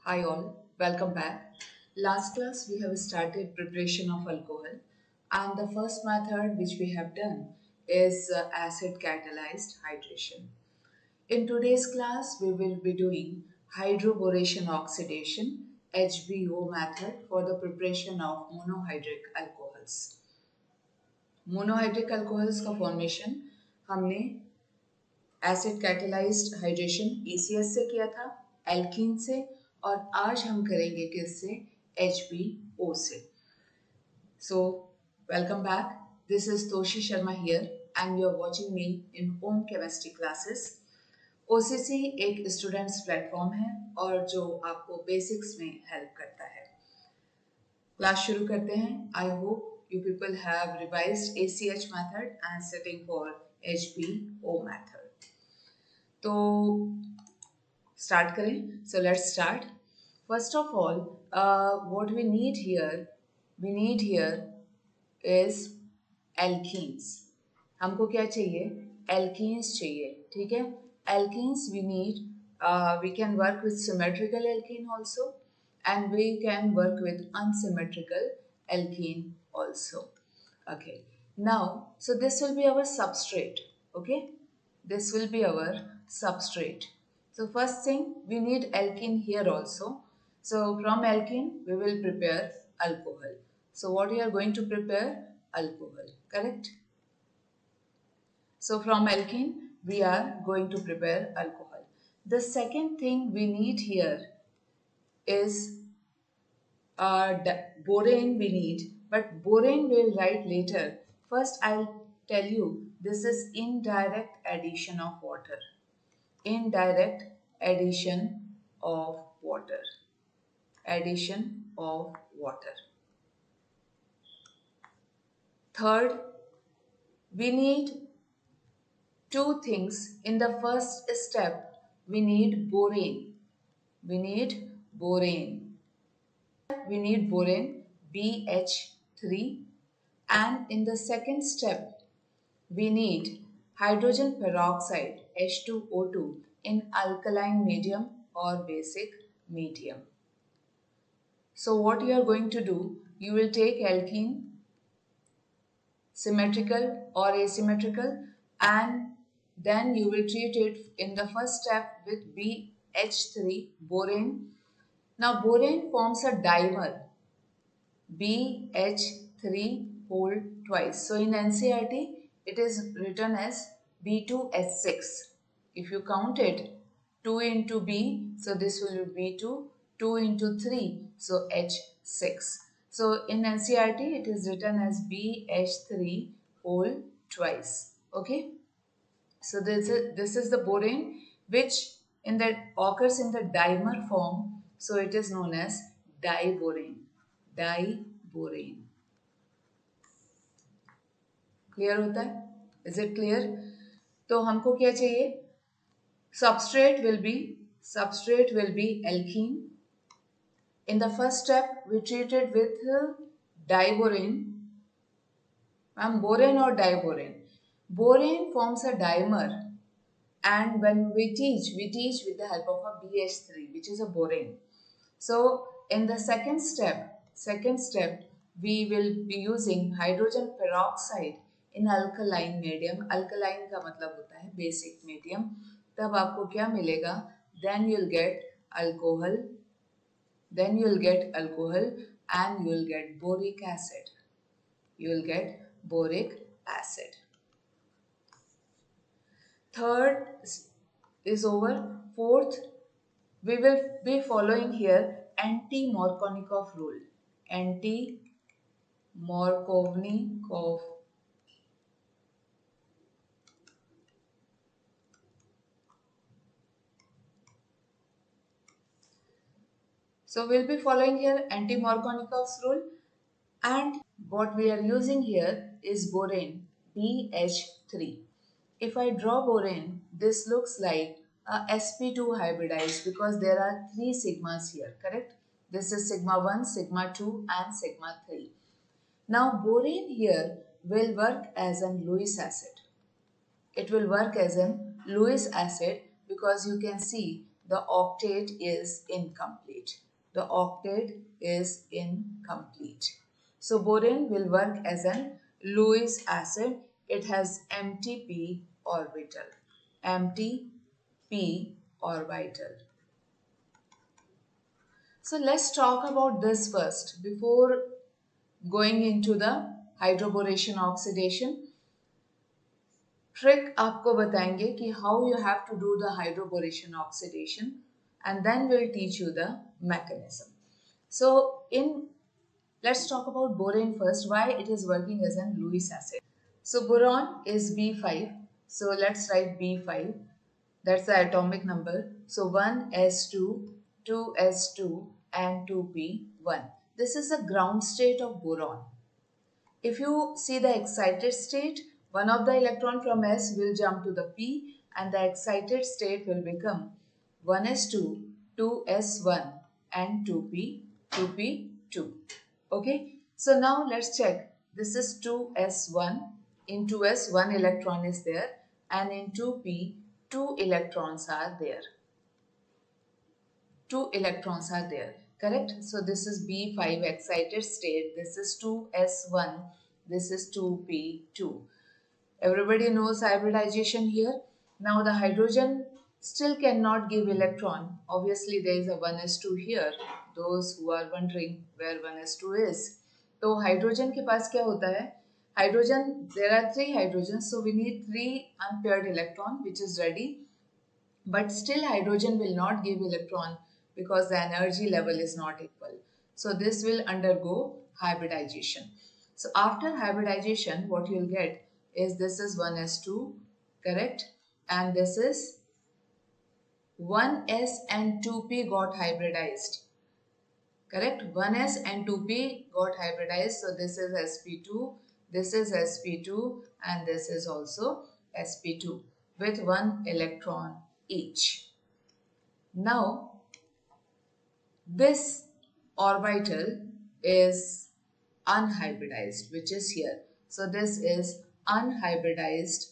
Hi all, welcome back. Last class we have started preparation of alcohol and the first method which we have done is acid catalyzed hydration. In today's class we will be doing hydroboration oxidation HBO method for the preparation of monohydric alcohols. Monohydric alcohols का formation हमने acid catalysed hydration ECS से किया था, alkene से, और आज हम करेंगे किससे? HBO से. So, welcome back. This is Toshi Sharma here and you are watching me in home chemistry classes. OCC एक स्टूडेंट्स प्लेटफॉर्म है और जो आपको बेसिक्स में हेल्प करता है. क्लास शुरू करते हैं. I hope you people have revised ACH method and setting for HBO method. तो start करें. So let's start. First of all, what we need here is alkenes. हमको क्या चाहिए? Alkenes चाहिए. ठीक है? Alkenes we need. We can work with symmetrical alkene also, and we can work with unsymmetrical alkene also. Okay. Now, so this will be our substrate. Okay. This will be our substrate. So first thing, we need alkene here also. So from alkene, we will prepare alcohol. So what we are going to prepare? Alcohol, correct? So from alkene, we are going to prepare alcohol. The second thing we need here is borane we need, but borane we'll write later. First, I'll tell you this is indirect addition of water. Indirect addition of water. Addition of water. Third, we need two things. In the first step, we need borane. We need borane. We need borane BH3, and in the second step we need hydrogen peroxide H2O2 in alkaline medium or basic medium. So what you are going to do, you will take alkene, symmetrical or asymmetrical, and then you will treat it in the first step with BH3 borane. Now borane forms a dimer BH3 whole twice. So in NCERT it is written as B2H6. If you count it 2 into B, so this will be B2, 2 into 3, so H6. So in NCERT it is written as BH3 whole twice. Okay. So this is the borane which occurs in the dimer form. So it is known as diborane. Diborane. Clear होता है? Is it clear? तो हमको क्या चाहिए? Substrate will be alkene. In the first step, we treat it with diborane. Borane or diborane? Borane forms a dimer, and when we teach with the help of a BH3, which is a borane. So in the second step, we will be using hydrogen peroxide in alkaline medium. Alkaline का मतलब होता है basic medium. तब आपको क्या मिलेगा? Then you'll get alcohol. And you will get boric acid. You will get boric acid. Third is over. Fourth, we will be following here anti-Markovnikov rule. Anti-Markovnikov. So we'll be following here anti-Markovnikov's rule, and what we are using here is borane BH3. If I draw borane, this looks like a sp2 hybridized because there are 3 sigmas here, correct? This is sigma 1, sigma 2 and sigma 3. Now borane here will work as an Lewis acid. It will work as an Lewis acid because you can see the octet is incomplete. The octet is incomplete. So boron will work as an Lewis acid. It has empty p orbital. Empty p orbital. So let's talk about this first before going into the hydroboration oxidation. Trick आपको बताएंगे कि how you have to do the hydroboration oxidation and then will teach you the mechanism. So in let's talk about boron first, why it is working as an Lewis acid. So boron is B5, so let's write B5, that's the atomic number. So 1s2, 2s2 and 2p1. This is the ground state of boron. If you see the excited state, one of the electron from S will jump to the P and the excited state will become 1s2, 2s1 and 2p2. Okay, so now let's check. This is 2s1. In 2s, 1 electron is there, and in 2p, 2 electrons are there. 2 electrons are there. Correct? So this is B5 excited state. This is 2s1. This is 2p2. Everybody knows hybridization here. Now the hydrogen still cannot give electron. Obviously there is a 1s2 here. Those who are wondering where 1s2 is. तो hydrogen के पास क्या होता है? Hydrogen, there are 3 hydrogens, so we need 3 unpaired electron which is ready. But still hydrogen will not give electron because the energy level is not equal. So this will undergo hybridization. So after hybridization, what you will get is this is 1s2, correct? And this is 1s and 2p got hybridized. Correct? 1s and 2p got hybridized. So this is sp2, this is sp2 and this is also sp2 with 1 electron each. Now this orbital is unhybridized, which is here. So this is unhybridized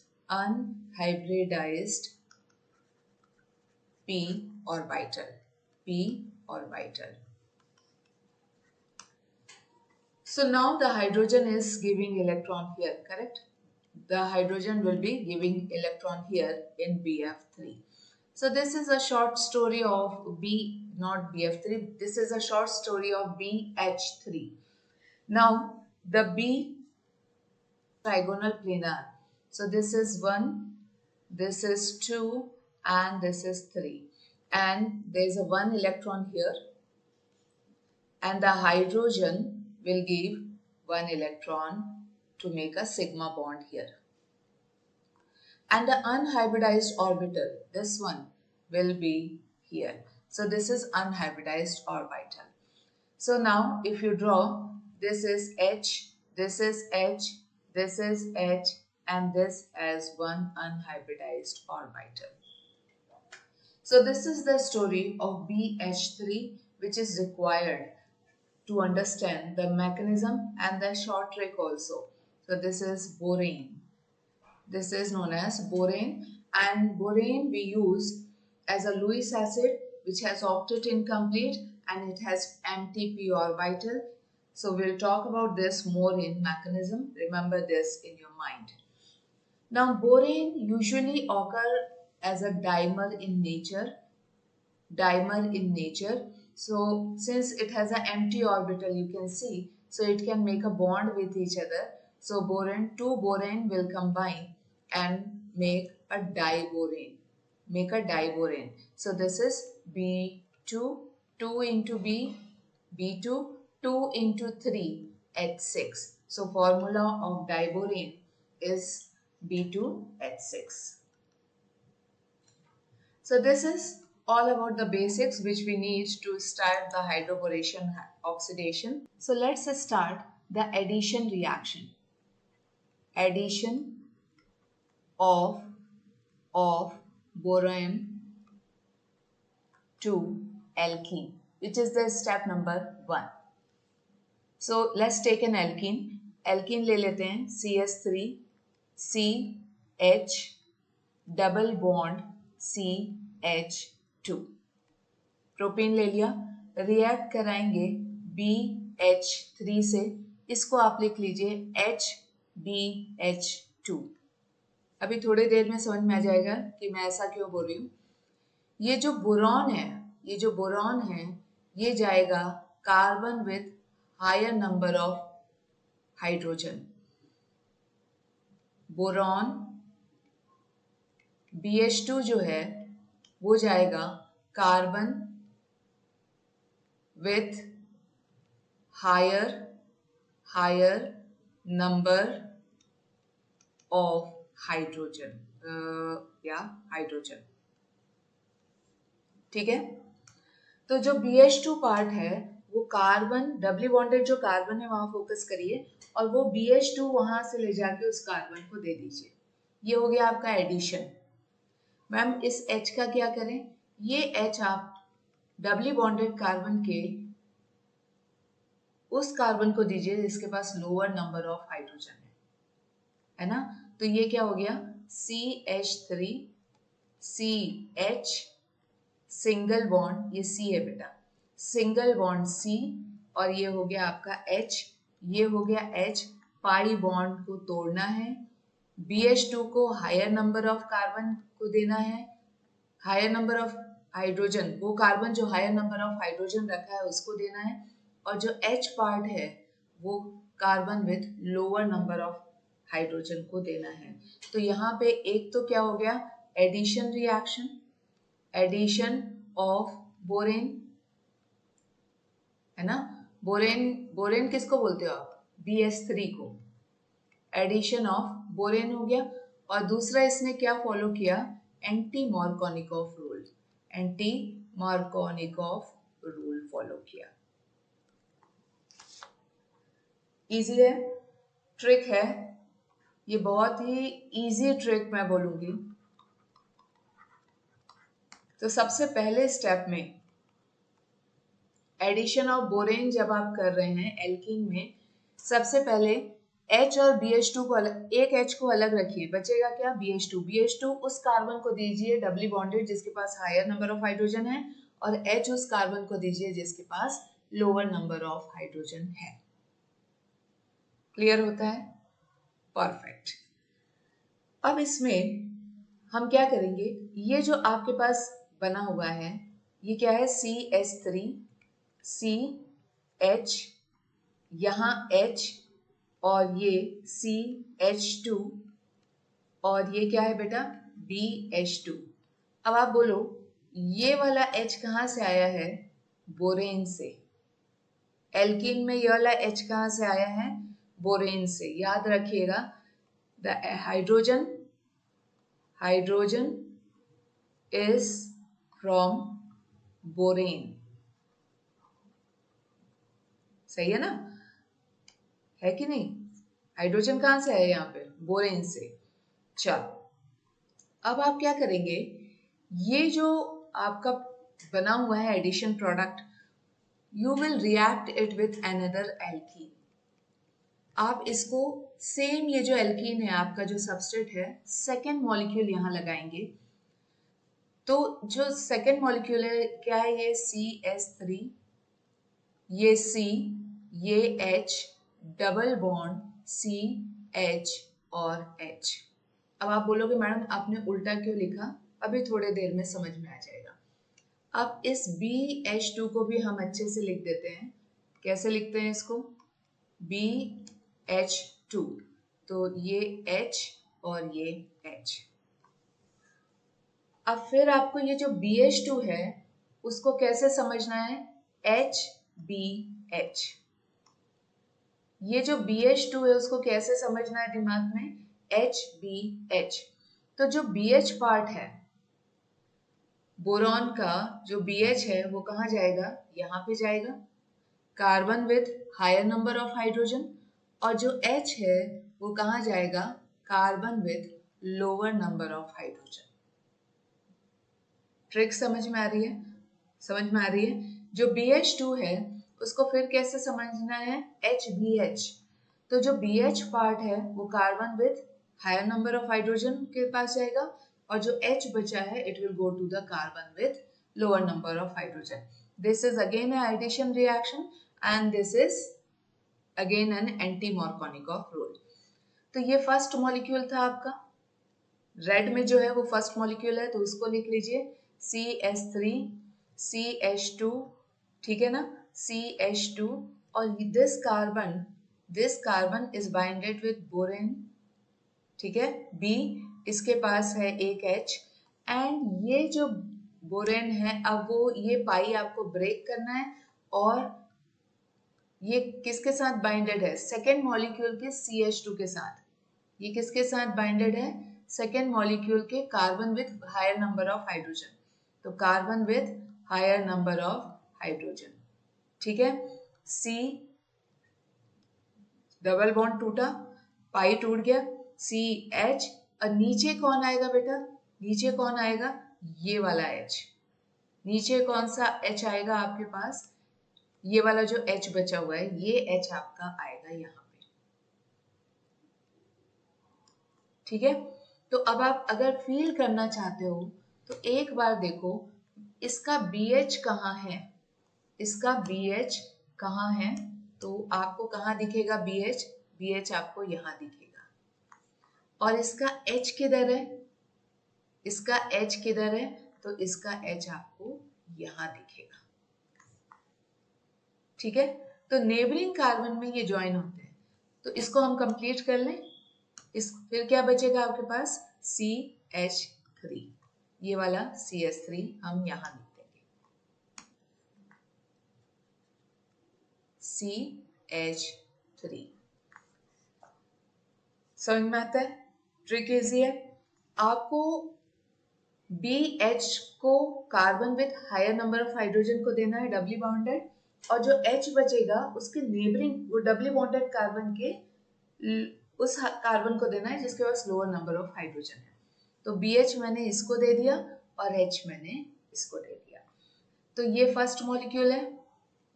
p orbital. P orbital. So now the hydrogen is giving electron here, correct? The hydrogen will be giving electron here in BF3. So this is a short story of not BF3, this is a short story of BH3. Now the B trigonal planar. So this is 1, this is 2 and this is 3. And there is a 1 electron here and the hydrogen will give 1 electron to make a sigma bond here. And the unhybridized orbital, this one, will be here. So this is unhybridized orbital. So now if you draw, this is H, this is H, this is H and this as one unhybridized orbital. So this is the story of BH3 which is required to understand the mechanism and the short trick also. So this is boron. This is known as boron, and boron we use as a Lewis acid which has octet incomplete and it has empty p orbital. So we'll talk about this more in mechanism. Remember this in your mind. Now boron usually occur as a dimer in nature. So since it has an empty orbital, you can see, so it can make a bond with each other. So two boron will combine and make a diboron. So this is B2, 2 into B, B2, 2 into 3, H6. So formula of diboron is B2H6. So this is all about the basics which we need to start the hydroboration oxidation. So let's start the addition reaction. Addition of boron to alkene, which is the step number 1. So let's take an alkene. Alkene ले लेते हैं CS3 CH double bond CH2. Propane ले लिया, react कराएंगे BH3 से, इसको आप लिख लीजिए HBH2। अभी थोड़ी देर में समझ में आ जाएगा कि मैं ऐसा क्यों बोल रही हूँ। ये जो बोरॉन है, ये जाएगा carbon with higher number of hydrogen. Boron BH2 जो है वो जाएगा carbon with higher number of hydrogen या हाइड्रोजन। ठीक है, तो जो BH2 पार्ट है वो कार्बन, डबली बॉन्डेड जो कार्बन है वहां फोकस करिए, और वो BH2 वहां से ले जाके उस कार्बन को दे दीजिए। ये हो गया आपका एडिशन। मैम इस H का क्या करें? ये H आप डबली बॉन्डेड कार्बन के उस कार्बन को दीजिए जिसके पास लोअर नंबर ऑफ हाइड्रोजन है ना। तो ये क्या हो गया? CH3 CH सिंगल बॉन्ड, ये C है बेटा, सिंगल बॉन्ड C, और ये हो गया आपका H, ये हो गया H, पाई बॉन्ड को तोड़ना है, BH2 को हायर नंबर ऑफ कार्बन को देना है, हायर नंबर ऑफ हाइड्रोजन, वो कार्बन जो हायर नंबर ऑफ हाइड्रोजन रखा है उसको देना है, और जो H पार्ट है वो carbon with lower number of hydrogen को देना है। तो यहाँ पे एक तो क्या हो गया? Addition reaction, addition of borane, है ना। बोरेन किसको बोलते हो आप? BH3 को। एडिशन ऑफ बोरेन हो गया, और दूसरा इसने क्या फॉलो किया? Anti Markovnikov rule, anti Markovnikov rule follow किया। इजी है, ट्रिक है, ये बहुत ही इजी ट्रिक मैं बोलूंगी। तो सबसे पहले स्टेप में एडिशन ऑफ बोरेन जब आप कर रहे हैं एल्कीन में, सबसे पहले H और BH2 को अलग, एक H को अलग रखिए, बचेगा क्या? BH2 उस कार्बन को दीजिए डबली बॉन्डेड जिसके पास हायर नंबर ऑफ हाइड्रोजन है, और H उस कार्बन को दीजिए जिसके पास लोअर नंबर ऑफ हाइड्रोजन है। क्लियर होता है? परफेक्ट। अब इसमें हम क्या करेंगे? ये जो आपके पास बना हुआ है ये क्या है? CH3 CH, यहाँ H, और ये CH2, और ये क्या है बेटा? BH2। अब आप बोलो ये वाला H कहाँ से आया है? बोरेन से। एल्कीन में ये वाला H कहाँ से आया है? बोरेन से। याद रखिएगा, the hydrogen is from borane. सही है ना? है कि नहीं? हाइड्रोजन कहाँ से आया यहाँ पे? बोरेन से। चलो अब आप क्या करेंगे? ये जो आपका बना हुआ है addition product, you will react it with another alkene. आप इसको सेम, ये जो एल्कीन है आपका जो सबस्ट्रेट है, सेकेंड मॉलिक्यूल यहाँ लगाएंगे। तो जो सेकेंड मॉलिक्यूल है क्या है? ये CH3, ये C, ये H, डबल बॉन्ड CH और H। अब आप बोलोगे मैडम आपने उल्टा क्यों लिखा? अभी थोड़ी देर में समझ में आ जाएगा। अब इस BH2 को भी हम अच्छे से लिख देते हैं। कैसे लिखते हैं इसको? BH2, तो ये H और ये H। अब फिर आपको ये जो BH2 है उसको कैसे समझना है? HBH। ये जो BH2 है उसको कैसे समझना है दिमाग में? HBH। तो जो BH पार्ट है बोरॉन का, जो BH है वो कहाँ जाएगा? यहाँ पे जाएगा, carbon with higher number of hydrogen, और जो H है वो कहाँ जाएगा? Carbon with lower number of hydrogen. Trick समझ में आ रही है? समझ में आ रही है? जो BH2 है उसको फिर कैसे समझना है? HBH। तो जो BH पार्ट है वो carbon with higher number of hydrogen के पास जाएगा, और जो H बचा है it will go to the carbon with lower number of hydrogen. This is again an addition reaction and this is again an anti-Markovnikov rule. तो ये first molecule था आपका, रेड में जो है वो फर्स्ट मॉलिक्यूल है, तो उसको लिख लीजिए CH3CH2, ठीक है ना, CH2, और this carbon is binded with borane, ठीक है, B, इसके पास है एक H, एंड ये जो बोरेन है, अब वो ये पाई आपको ब्रेक करना है, और ये किसके साथ बाइंडेड है, सेकेंड मॉलिक्यूल के CH2 के साथ। ये किसके साथ बाइंडेड है, सेकेंड मॉलिक्यूल के carbon with higher number of hydrogen, तो carbon with higher number of hydrogen, ठीक है। C डबल बॉन्ड टूटा, पाई टूट गया, CH, और नीचे कौन आएगा बेटा, नीचे कौन आएगा, ये वाला H, नीचे कौन सा H आएगा आपके पास, ये वाला जो H बचा हुआ है, ये H आपका आएगा यहाँ पे, ठीक है। तो अब आप अगर फील करना चाहते हो तो एक बार देखो इसका BH कहाँ है, इसका BH कहाँ है, तो आपको कहाँ दिखेगा BH, BH आपको यहाँ दिखेगा, और इसका H किधर है, इसका H किधर है, तो इसका H आपको यहाँ दिखेगा, ठीक है। तो नेबरिंग कार्बन में ये ज्वाइन होते हैं, तो इसको हम कंप्लीट कर लें, फिर क्या बचेगा आपके पास, CH3, ये वाला CH3 हम यहाँ लिख देंगे, CH3, समझ में आता है, ट्रिक इजी है। आपको BH को carbon with higher number of hydrogen को देना है, डबली बॉन्डेड, और जो H बचेगा उसके नेबरिंग, वो डबली बॉन्डेड कार्बन के उस कार्बन को देना है जिसके पास लोअर नंबर ऑफ हाइड्रोजन है। तो BH मैंने इसको दे दिया और H मैंने इसको दे दिया। तो ये फर्स्ट मॉलिक्यूल है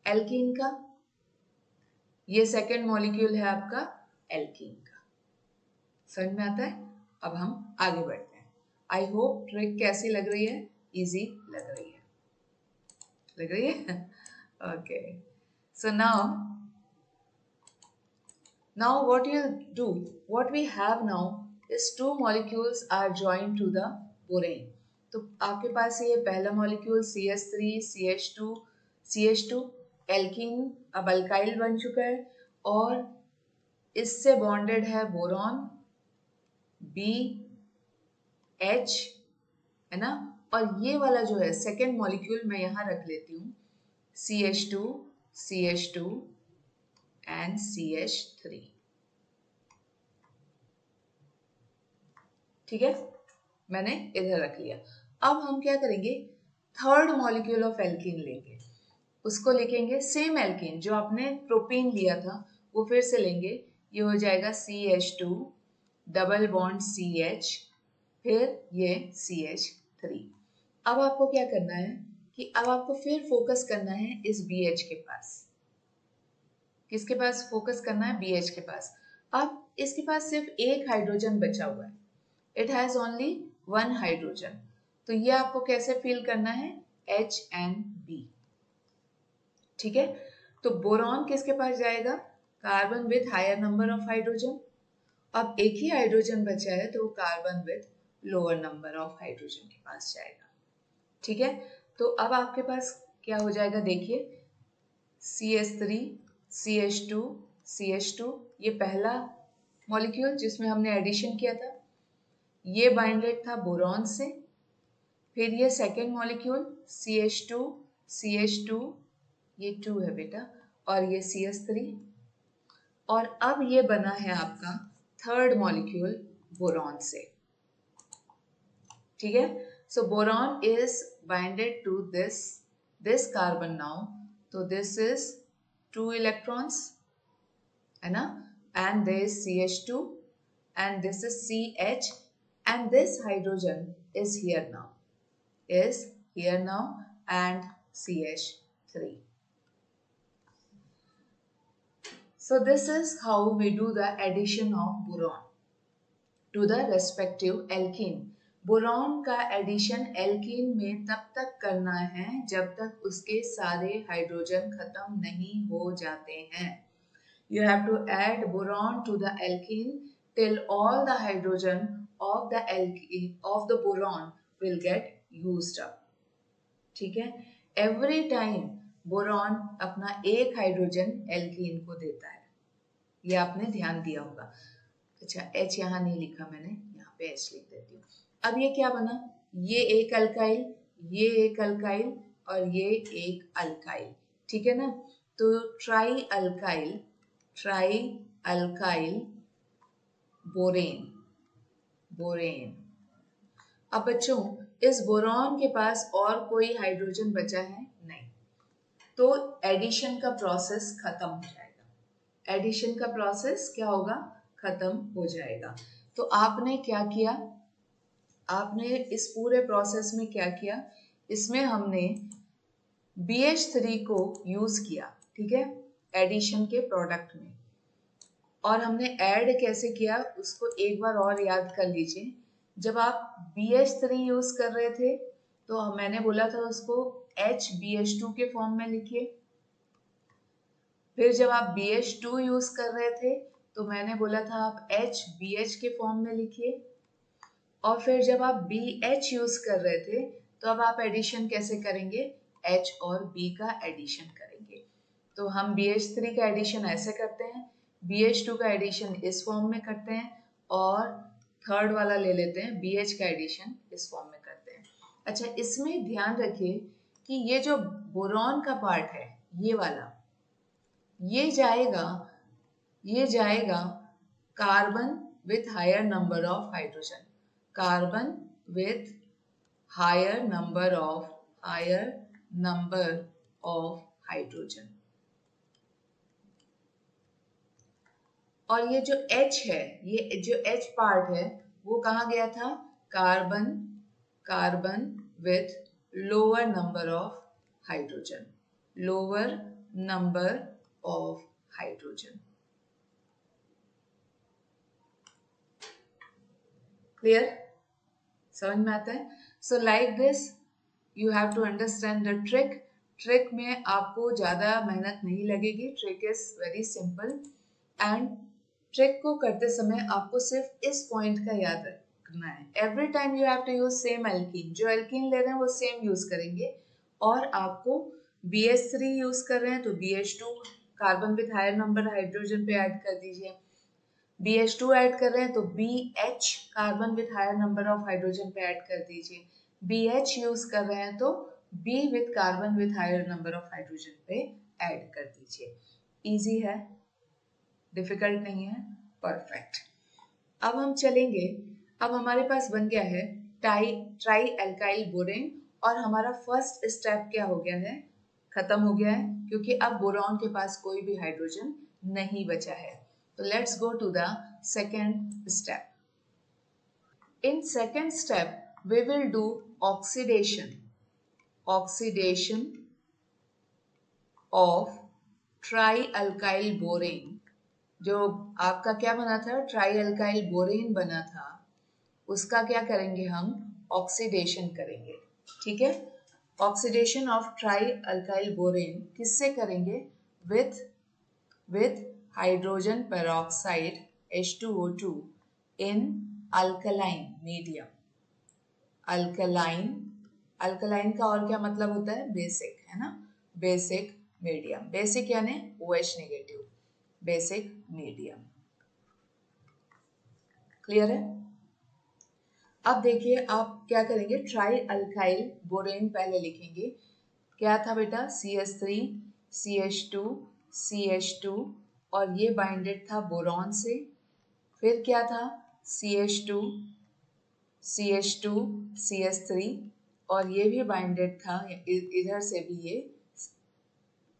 एल्कीन का, ये सेकेंड मॉलिक्यूल है आपका एल्कीन का, समझ में आता है। अब हम आगे बढ़ते हैं। आई होप ट्रिक कैसी लग रही है, इजी लग रही है, लग रही है okay. So now what you'll do, what we have now is two molecules are joined to the borane. तो आपके पास ये पहला molecule CH3 CH2 CH2 alkene अब अल्काइल बन चुका है, और इससे बॉन्डेड है बोरॉन BH, है ना, और ये वाला जो है सेकेंड मॉलिक्यूल मैं यहाँ रख लेती हूँ CH2 CH2 एंड CH3, ठीक है, मैंने इधर रख लिया। अब हम क्या करेंगे, थर्ड मॉलिक्यूल ऑफ एल्कीन लेंगे, उसको लिखेंगे सेम एल्कीन जो आपने प्रोपीन लिया था वो फिर से लेंगे, ये हो जाएगा CH2 डबल बॉन्ड CH, फिर ये CH3। अब आपको क्या करना है कि अब आपको फिर फोकस करना है इस BH के पास, किसके पास फोकस करना है, BH के पास। अब इसके पास सिर्फ एक हाइड्रोजन बचा हुआ है, it has only one hydrogen, तो ये आपको कैसे फील करना है, H and B, ठीक है। तो बोरॉन किसके पास जाएगा, carbon with higher number of hydrogen, अब एक ही हाइड्रोजन बचा है तो carbon with lower number of hydrogen के पास जाएगा, ठीक है। तो अब आपके पास क्या हो जाएगा, देखिए CH3 CH2 CH2, ये पहला मॉलिक्यूल जिसमें हमने एडिशन किया था, ये बाइंडेड था बोरॉन से, फिर ये सेकेंड मॉलिक्यूल CH2 CH2, ये 2 है बेटा, और ये CH3, और अब ये बना है आपका थर्ड मॉलिक्यूल बोरॉन से, ठीक है। So boron is binded to this carbon now, तो दिस इज 2 इलेक्ट्रॉन्स, है ना, and there is CH2 and this is CH, and this hydrogen is here now and CH3. So this is how we do the addition of boron to the respective alkene boron का addition alkene में तब तक करना है जब तक उसके सारे हाइड्रोजन खत्म नहीं हो जाते हैं. You have to add boron to the alkene till all the hydrogen of the alkene of the boron will get used up. ठीक है. Every time बोरॉन अपना एक हाइड्रोजन एल्कीन को देता है. ये आपने ध्यान दिया होगा. अच्छा, H यहाँ नहीं लिखा मैंने, यहाँ पे H लिख देती हूँ. अब ये क्या बना? ये एक अल्काइल, ये एक अल्काइल और ये एक अल्काइल. ठीक है ना. तो ट्राई अल्काइल बोरेन. अब बच्चों, इस बोरॉन के पास और कोई हाइड्रोजन बचा है? नहीं. तो एडिशन का प्रोसेस खत्म हो जाएगा. एडिशन का प्रोसेस क्या होगा? खत्म हो जाएगा. तो आपने क्या किया? आपने इस पूरे प्रोसेस में क्या किया? इसमें हमने BH3 को यूज किया. ठीक है, एडिशन के प्रोडक्ट में. और हमने ऐड कैसे किया उसको एक बार और याद कर लीजिए. जब आप BH3 यूज कर रहे थे तो मैंने बोला था उसको HBH2 के फॉर्म में लिखिए. फिर जब आप BH2 यूज कर रहे थे तो मैंने बोला था आप HBH के फॉर्म में लिखिए. और फिर जब आप BH यूज कर रहे थे तो अब आप एडिशन कैसे करेंगे? H और B का एडिशन करेंगे. तो हम BH3 का एडिशन ऐसे करते हैं, BH2 का एडिशन इस फॉर्म में करते हैं और थर्ड वाला ले लेते हैं, BH का एडिशन इस फॉर्म में करते हैं. अच्छा, इसमें ध्यान रखिए कि ये जो बोरॉन का पार्ट है, ये वाला, ये जाएगा carbon with higher number of hydrogen. Carbon with higher number of hydrogen. और ये जो H है, ये जो H पार्ट है वो कहाँ गया था? Carbon with lower number of hydrogen. Clear? समझ में आता है? So like this you have to understand the trick में आपको ज्यादा मेहनत नहीं लगेगी. Trick is very simple and trick को करते समय आपको सिर्फ इस पॉइंट का याद रखना है. Every time you have to use same alkene. जो एल्कीन ले रहे हैं वो सेम यूज करेंगे. और आपको BH3 यूज कर रहे हैं तो BH2 carbon with higher number hydrogen पे ऐड कर दीजिए. BH2 ऐड कर रहे हैं तो BH carbon with higher number of hydrogen पे ऐड कर दीजिए. BH यूज कर रहे हैं तो B with carbon with higher number of hydrogen पे ऐड कर दीजिए. इजी है, डिफिकल्ट नहीं है. परफेक्ट. अब हम चलेंगे. अब हमारे पास बन गया है ट्राई अल्काइल बोरेन और हमारा फर्स्ट स्टेप क्या हो गया है? खत्म हो गया है, क्योंकि अब बोरॉन के पास कोई भी हाइड्रोजन नहीं बचा है. तो let's go to the second step. In second step we will do oxidation of tri alkyl borane. जो आपका क्या बना था? ट्राई अल्काइल बोरेन बना था. उसका क्या करेंगे? हम ऑक्सीडेशन करेंगे. ठीक है. Oxidation of tri alkyl borane किससे करेंगे? With hydrogen peroxide H2O2 in alkaline medium. Alkaline का और क्या मतलब होता है? बेसिक, है ना. Basic medium. बेसिक यानी OH negative. Basic medium. Clear है? अब देखिए आप क्या करेंगे. ट्राई अल्काइल बोरेन पहले लिखेंगे. क्या था बेटा? CH3 CH2 CH2 और ये बाइंडेड था बोरॉन से. फिर क्या था? CH2 CH2 CH3 और ये भी बाइंडेड था इधर से भी. ये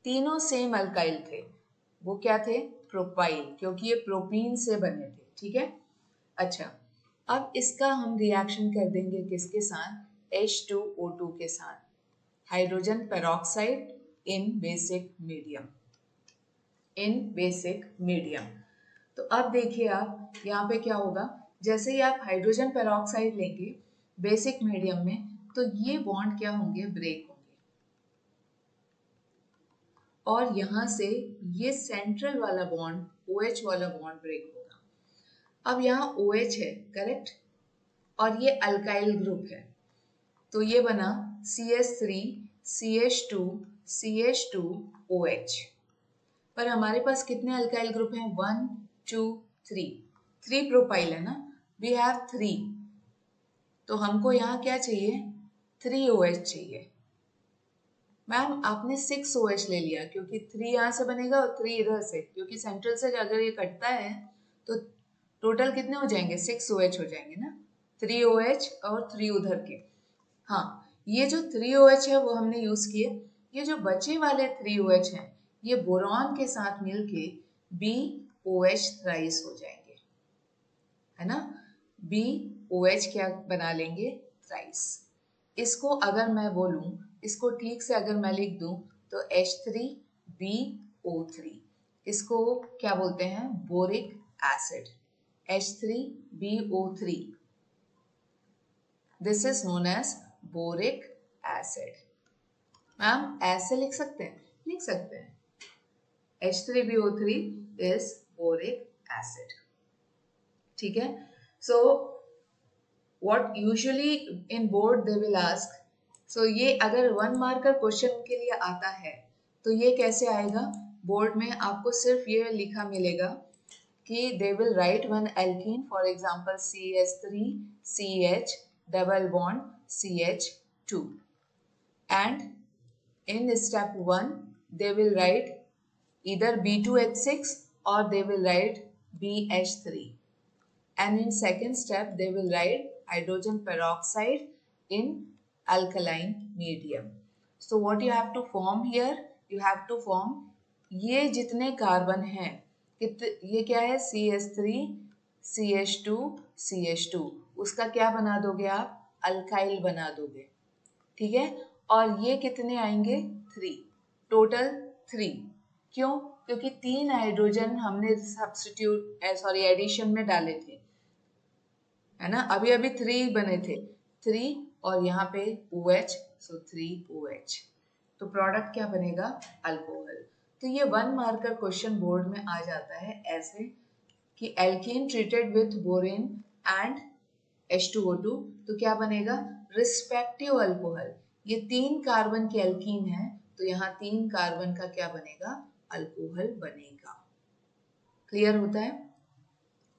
तीनों सेम अल्काइल थे. वो क्या थे? प्रोपाइल, क्योंकि ये प्रोपीन से बने थे. ठीक है. अच्छा, अब इसका हम रिएक्शन कर देंगे किसके साथ? H2O2 के साथ. हाइड्रोजन पेरोक्साइड इन बेसिक मीडियम. तो अब देखिए आप यहाँ पे क्या होगा. जैसे ही आप हाइड्रोजन पेरोक्साइड लेंगे बेसिक मीडियम में, तो ये बॉन्ड क्या होंगे, ब्रेक होंगे, और यहाँ से ये सेंट्रल वाला बॉन्ड OH वाला बॉन्ड ब्रेक होगा। अब यहाँ OH है, करेक्ट, और ये अल्काइल ग्रुप है, तो ये बना CH3 CH2 CH2OH। पर हमारे पास कितने अल्काइल ग्रुप हैं, 1 2 3, 3 प्रोपाइल है ना, वी हैव 3, तो हमको यहाँ क्या चाहिए, 3OH चाहिए। मैम आपने 6OH ले लिया, क्योंकि 3 यहाँ से बनेगा और 3 इधर से, क्योंकि सेंट्रल से अगर ये कटता है तो टोटल कितने हो जाएंगे, 6OH हो जाएंगे ना, 3OH और 3 उधर के। हाँ, ये जो 3OH है वो हमने यूज किए, ये जो बचे वाले 3OH हैं ये बोरॉन के साथ मिलके BOH थ्राइस हो जाएंगे, है ना, BOH क्या बना लेंगे, थ्राइस। इसको अगर मैं बोलूं, इसको ठीक से अगर मैं लिख दूं तो H3BO3, इसको क्या बोलते हैं, boric acid, H3BO3, this is known as boric acid. Ma'am ऐसे लिख सकते हैं, लिख सकते हैं, H3BO3 इज बोरिक एसिड, ठीक है। सो what usually in board they will ask, so ये अगर 1 मार्कर क्वेश्चन के लिए आता है तो ये कैसे आएगा, बोर्ड में आपको सिर्फ ये लिखा मिलेगा कि they will write one alkene, for example CH3 CH double bond CH2, and in step 1 they will write either B2H6 or they will write BH3, and in second step they will write hydrogen peroxide in alkaline medium. So what you have to form here, you have to form ये जितने carbon हैं, ये क्या है, CH3 CH2 CH2, उसका क्या बना दोगे आप, अल्काइल बना दोगे, ठीक है। और ये कितने आएंगे, 3, टोटल 3, क्यों, क्योंकि 3 हाइड्रोजन हमने सब्स्टिट्यूट एडिशन में डाले थे, है ना, अभी अभी 3 बने थे, 3 और यहाँ पे OH, सो 3OH, तो प्रोडक्ट क्या बनेगा, अल्कोहल। तो ये 1 मार्कर क्वेश्चन बोर्ड में आ जाता है ऐसे कि alkene treated with boring and H2O2, तो क्या बनेगा, रिस्पेक्टिव अल्कोहल, ये 3 कार्बन की एल्कीन है तो यहाँ 3 कार्बन का क्या बनेगा, अल्कोहल बनेगा। क्लियर होता है,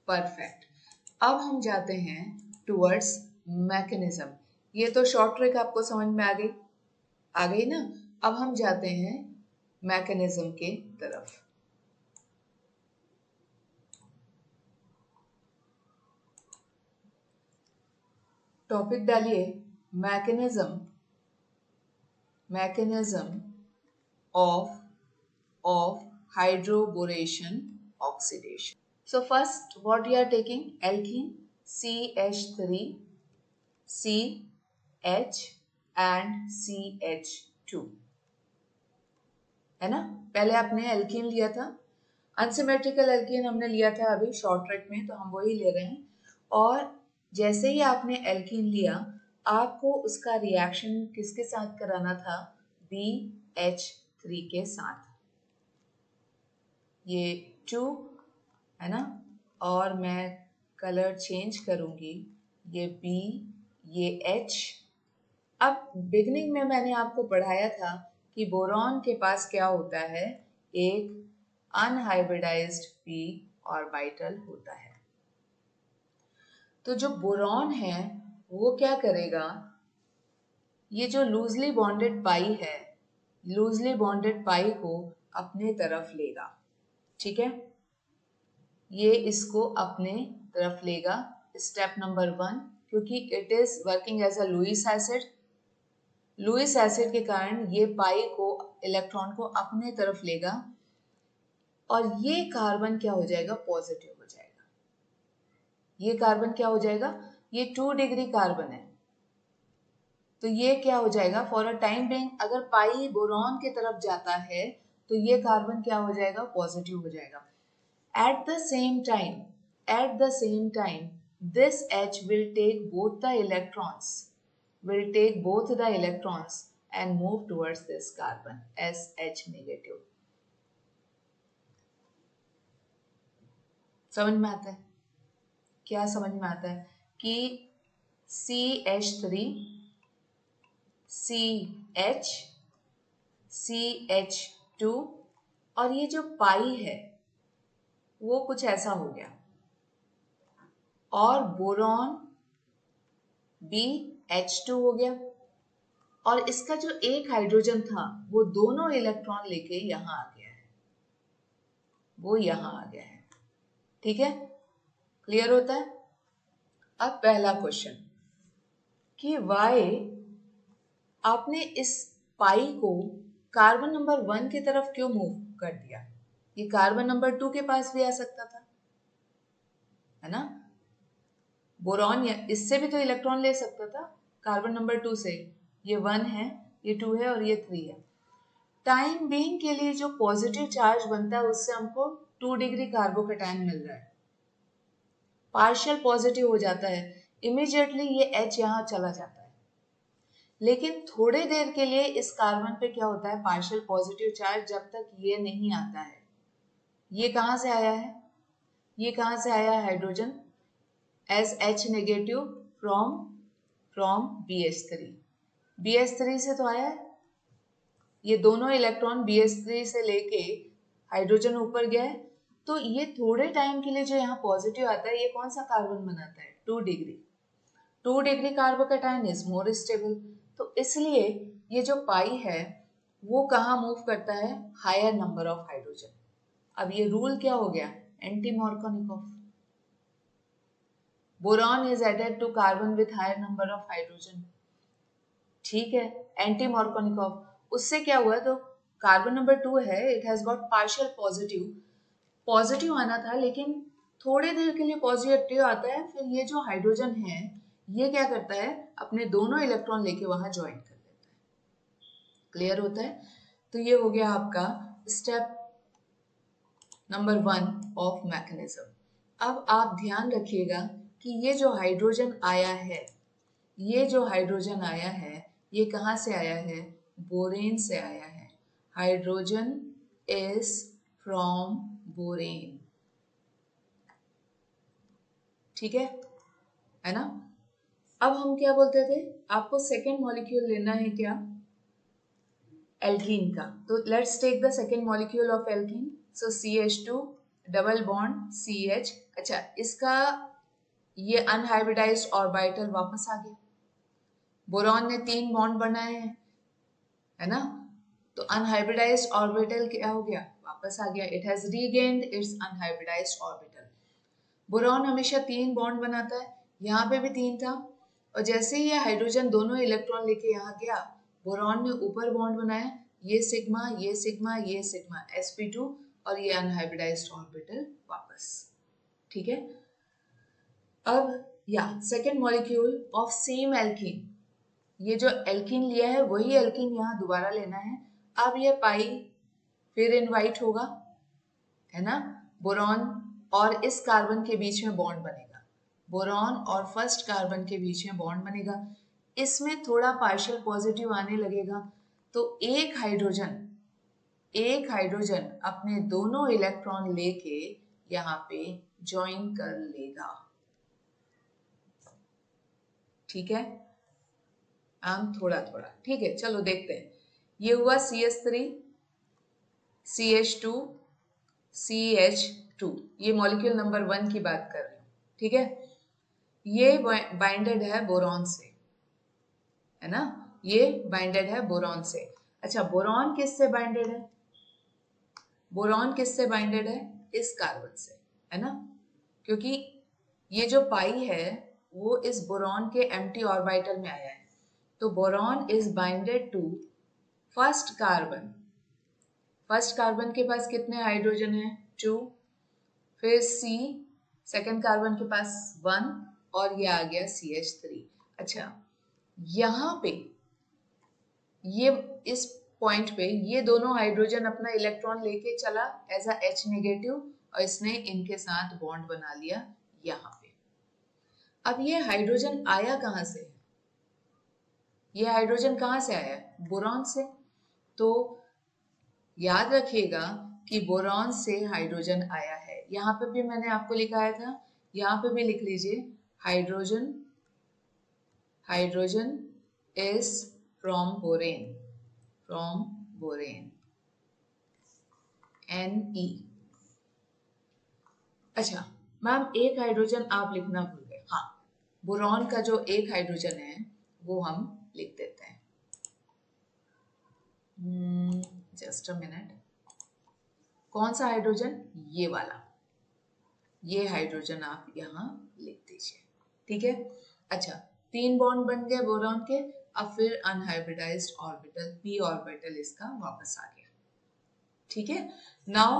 परफेक्ट। अब हम जाते हैं टुवर्ड्स मैकेनिज्म, ये तो शॉर्ट ट्रिक आपको समझ में आ गई ना। अब हम जाते हैं मैकेनिज्म के तरफ। टॉपिक डालिए, mechanism of hydroboration oxidation. So first what we are taking, alkene CH3 CH and CH2, है ना, पहले आपने एल्कीन लिया था, अनसिमेट्रिकल एल्कीन हमने लिया था अभी शॉर्ट ट्रिक में, तो हम वही ले रहे हैं। और जैसे ही आपने एल्कीन लिया, आपको उसका रिएक्शन किसके साथ कराना था, BH3 के साथ, ये 2 है ना, और मैं कलर चेंज करूंगी, ये B ये H। अब बिगनिंग में मैंने आपको पढ़ाया था कि बोरॉन के पास क्या होता है, एक अनहाइब्रिडाइज्ड p ऑर्बिटल होता है। तो जो बोरॉन है वो क्या करेगा, ये जो लूजली बॉन्डेड पाई है, लूजली बॉन्डेड पाई को अपने तरफ लेगा, ठीक है, ये इसको अपने तरफ लेगा, स्टेप नंबर 1, क्योंकि it is working as a Lewis acid, Lewis acid के कारण ये पाई को, इलेक्ट्रॉन को अपने तरफ लेगा, और ये कार्बन क्या हो जाएगा, पॉजिटिव हो जाएगा। ये कार्बन क्या हो जाएगा, ये 2 डिग्री कार्बन है, तो ये क्या हो जाएगा, फॉर अ टाइम बिंग अगर पाई बोरॉन की तरफ जाता है तो ये कार्बन क्या हो जाएगा, पॉजिटिव हो जाएगा। At the same time this H will take both the electrons and move towards this carbon as H negative. समझ में आता है? क्या समझ में आता है कि CH3 CH CH2 और ये जो पाई है वो कुछ ऐसा हो गया, और बोरॉन BH2 हो गया, और इसका जो एक हाइड्रोजन था वो दोनों इलेक्ट्रॉन लेके यहां आ गया है, वो यहां आ गया है। ठीक है, क्लियर होता है? अब पहला क्वेश्चन कि वाई आपने इस पाई को कार्बन नंबर 1 की तरफ क्यों मूव कर दिया? ये कार्बन नंबर 2 के पास भी आ सकता था, है ना? बोरॉन इससे भी तो इलेक्ट्रॉन ले सकता था कार्बन नंबर 2 से। ये 1 है, ये 2 है और ये 3 है। टाइम बीइंग के लिए जो पॉजिटिव चार्ज बनता है उससे हमको 2 डिग्री कार्बोकैटायन मिल रहा है, पार्शियल पॉजिटिव हो जाता है, इमीडिएटली ये H यहाँ चला जाता है। लेकिन थोड़े देर के लिए इस कार्बन पे क्या होता है, पार्शियल पॉजिटिव चार्ज, जब तक ये नहीं आता है। ये कहाँ से आया है? ये कहाँ से आया है hydrogen? As H negative from BH3। BH3 से तो आया है, ये दोनों इलेक्ट्रॉन BH3 से लेके हाइड्रोजन ऊपर गया है। तो ये थोड़े टाइम के लिए जो यहाँ पॉजिटिव आता है, ये कौन सा कार्बन बनाता है? 2 degree. 2 degree carbocation is more stable. तो इसलिए ये जो पाई है वो कहाँ मूव करता है? Higher number of hydrogen. अब ये रूल क्या हो गया? Anti Markovnikov. Boron is added to carbon with higher number of hydrogen. ठीक है, एंटी मार्कोनिकॉफ। उससे क्या हुआ? तो कार्बन नंबर 2 है, it has got partial positive आना था, लेकिन थोड़ी देर के लिए पॉजिटिव आता है, फिर ये जो हाइड्रोजन है ये क्या करता है? अपने दोनों इलेक्ट्रॉन लेके वहां ज्वाइन कर लेता है। क्लियर होता है? तो ये हो गया आपका स्टेप नंबर 1 ऑफ मैकेनिज्म। अब आप ध्यान रखिएगा कि ये जो हाइड्रोजन आया है, ये कहाँ से आया है? बोरेन से आया है। Hydrogen is from borane. ठीक है ना? अब हम क्या बोलते थे? आपको सेकेंड मॉलिक्यूल लेना है क्या? एल्कीन का। तो let's take the second molecule of alkene. So CH2 double bond CH। अच्छा, इसका ये अनहाइब्रिडाइज्ड ऑर्बिटल वापस आ गया। बोरॉन ने 3 बॉन्ड बनाए हैं, है ना? तो अनहाइब्रिडाइज्ड ऑर्बिटल क्या हो गया? वापस आ गया। It has regained it's unhybridised orbital. Boron हमेशा 3 बॉन्ड बनाता है, यहाँ पे भी 3 था, और जैसे ही ये हाइड्रोजन दोनों इलेक्ट्रॉन लेके यहाँ गया, बोरॉन ने ऊपर बॉन्ड बनाया, ये सिग्मा ये सिग्मा ये सिग्मा sp2, और ये अनहाइब्रिडाइज्ड ऑर्बिटल वापस। ठीक है? अब या second molecule of same alkene, ये जो एल्कीन लिया है वही एल्कीन यहाँ दोबारा लेना है। अब ये पाई फिर इनवाइट होगा, है ना? बोरॉन और इस कार्बन के बीच में बॉन्ड बनेगा, बोरॉन और फर्स्ट कार्बन के बीच में बॉन्ड बनेगा। इसमें थोड़ा पार्शियल पॉजिटिव आने लगेगा, तो एक हाइड्रोजन अपने दोनों इलेक्ट्रॉन लेके यहाँ पे ज्वाइन कर लेगा। ठीक है? थोड़ा थोड़ा। ठीक है, चलो देखते हैं। ये हुआ CH3 CH2 CH2, ये मॉलिक्यूल नंबर 1 की बात कर रही हूँ। ठीक है? ये बाइंडेड है बोरॉन से, है ना? ये बाइंडेड है बोरॉन से। अच्छा, बोरॉन किससे बाइंडेड है? बोरॉन किससे बाइंडेड है? इस कार्बन से, है ना? क्योंकि ये जो पाई है वो इस बोरॉन के एम्प्टी ऑर्बिटल में आया है। तो boron is binded to first carbon. First carbon के पास कितने हाइड्रोजन है? 2। फिर C, सेकेंड कार्बन के पास 1, और ये आ गया CH3। अच्छा, यहाँ पे ये इस पॉइंट पे ये दोनों हाइड्रोजन अपना इलेक्ट्रॉन लेके चला एज अ H नेगेटिव, और इसने इनके साथ बॉन्ड बना लिया यहाँ पे। अब ये हाइड्रोजन आया कहाँ से? ये हाइड्रोजन कहाँ से आया? बोरॉन से। तो याद रखिएगा कि बोरॉन से हाइड्रोजन आया है। यहाँ पे भी मैंने आपको लिखाया था, यहाँ पे भी लिख लीजिए, hydrogen hydrogen is from borane, from borane, Ne। अच्छा मैम, एक हाइड्रोजन आप लिखना भूल गए। हाँ, बोरॉन का जो एक हाइड्रोजन है वो हम लिख देते हैं। Just a minute. कौन सा हाइड्रोजन? ये वाला, ये हाइड्रोजन आप यहाँ लिख दीजिए, ठीक है। अच्छा, 3 बॉन्ड बन गए बोरॉन के। अब फिर अनहाइब्रिडाइज्ड ऑर्बिटल, p ऑर्बिटल इसका वापस आ गया, ठीक है। Now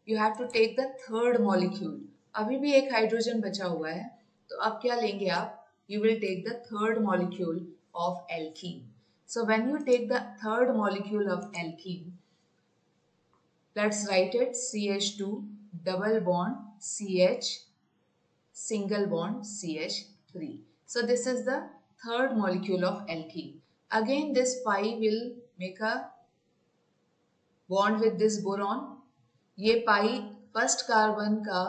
you have to take the third molecule. अभी भी एक हाइड्रोजन बचा हुआ है, तो अब क्या लेंगे आप? You will take the third molecule of alkene. So when you take the third molecule of alkene, let's write it, CH2 double bond CH single bond CH3. So this is the third molecule of alkene. Again this pi will make a bond with this boron. ये pi first carbon का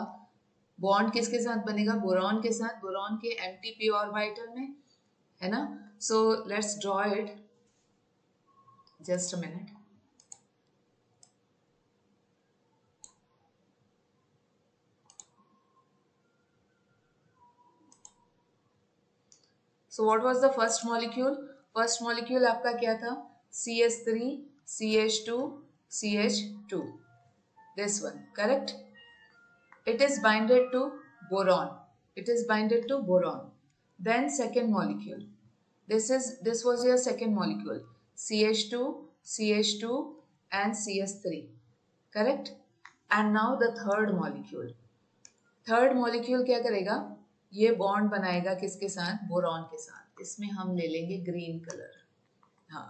bond किसके साथ बनेगा? Boron के साथ, boron के empty p orbital में, है ना। So let's draw it, just a minute. So what was the first molecule? First molecule आपका क्या था? CH3 CH2 CH2, this one, correct? It is binded to boron, it is binded to boron. Then second molecule, this was your second molecule, CH2 CH2 and CH3, correct? And now the third molecule, third molecule क्या करेगा? ये bond बनाएगा किसके साथ? Boron के साथ। इसमें हम ले लेंगे ग्रीन कलर। हाँ,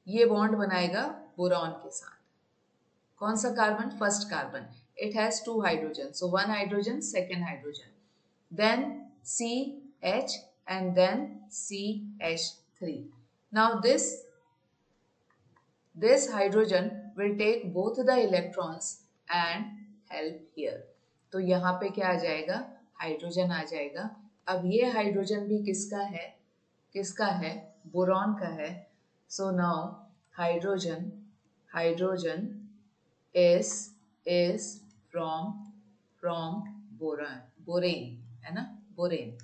ये बॉन्ड बनाएगा बोरॉन के साथ। कौन सा carbon? First carbon. It has 2 hydrogen, so 1 hydrogen, second hydrogen, then CH and then CH3. Now this hydrogen will take both the electrons and help here. तो यहाँ पे क्या आ जाएगा? हाइड्रोजन आ जाएगा। अब ये हाइड्रोजन भी किसका है? किसका है? बोरॉन का है। So now hydrogen is from borane, है ना, बोरेन।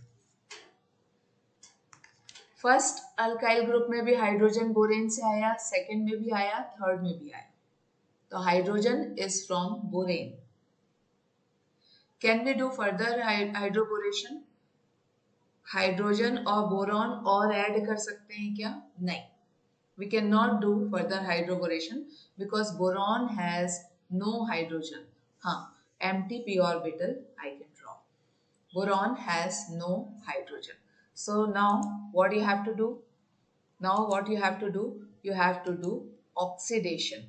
फर्स्ट अल्काइल ग्रुप में भी हाइड्रोजन बोरेन से आया, सेकंड में भी आया, थर्ड में भी आया। तो hydrogen is from borane. Can we do further hydroboration? Hydrogen और बोरॉन और ऐड कर सकते हैं क्या? नहीं, we cannot do further hydroboration because boron has no hydrogen. हाँ, empty p orbital I can draw. Boron has no hydrogen. So now what you have to do? Now what you have to do? You have to do oxidation.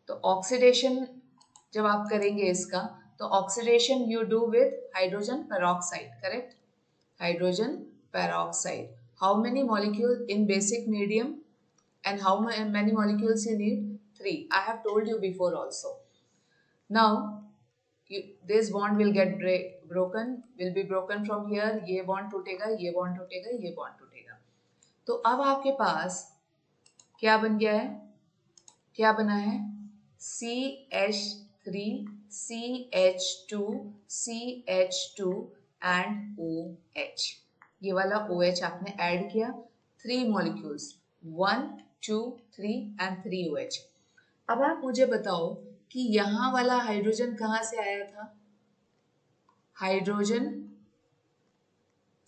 तो oxidation जब आप करेंगे इसका, तो oxidation you do with hydrogen peroxide, correct? Hydrogen peroxide. How many molecules in basic medium and how many molecules you need? 3. I have told you before also. Now this bond will get broken, will be broken from here. ये bond टूटेगा, ये bond टूटेगा, ये bond टूटेगा. तो अब आपके पास क्या बन गया है? क्या बना है? CH3 CH2 CH2 and OH. ये वाला OH आपने ऐड किया, 3 मॉलिक्यूल्स, 1 2 3 and 3 OH. अब आप मुझे बताओ कि यहाँ वाला हाइड्रोजन कहाँ से आया था? हाइड्रोजन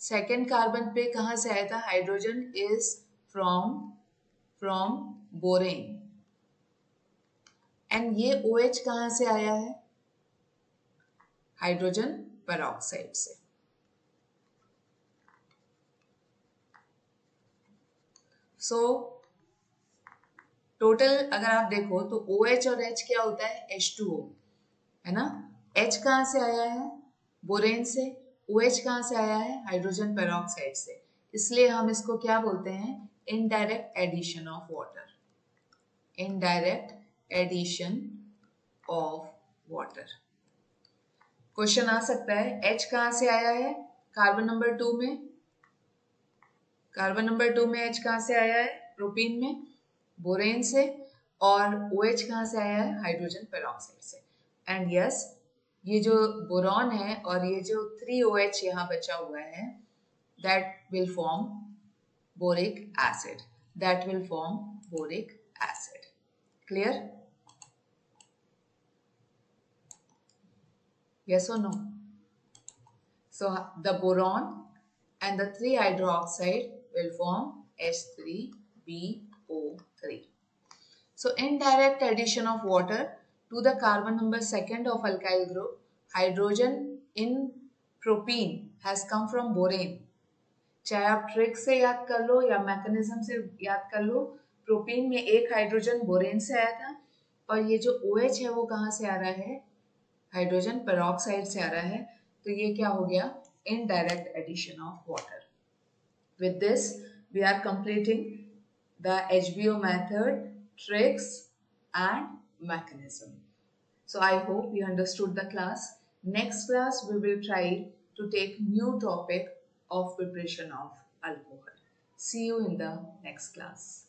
सेकेंड कार्बन पे कहाँ से आया था? Hydrogen is from borane. And ये OH कहाँ से आया है? हाइड्रोजन पेरोक्साइड से। सो टोटल अगर आप देखो तो OH और H क्या होता है? H2O, है ना। H कहाँ से आया है? बोरेन से, OH कहाँ से आया है? हाइड्रोजन पेरोक्साइड से, इसलिए हम इसको क्या बोलते हैं? Indirect addition of water, indirect addition of water. Question आ सकता है H कहाँ से आया है? कार्बन नंबर 2 में, कार्बन नंबर 2 में H कहाँ से आया है? प्रोपीन में, बोरेन से। और OH कहाँ से आया है? हाइड्रोजन पेरोक्साइड से। एंड यस, ये जो बोरॉन है और ये जो 3OH यहाँ बचा हुआ है, that will form boric acid, that will form boric acid. Clear? Yes or no? So the boron and the 3 hydroxide will form H3BO3. So indirect addition of water to the carbon number 2 of alkyl group, hydrogen in propene has come from borane. चाहे आप trick से याद कर लो या mechanism से याद कर लो, propene में एक हाइड्रोजन बोरेन से आया था, और ये जो OH है वो कहाँ से आ रहा है? हाइड्रोजन पेरोक्साइड से आ रहा है। तो ये क्या हो गया? Indirect addition of water. With this, we are completing the HBO method, tricks and mechanism. So I hope you understood the class. Next class, we will try to take new topic of preparation of alcohol. See you in the next class.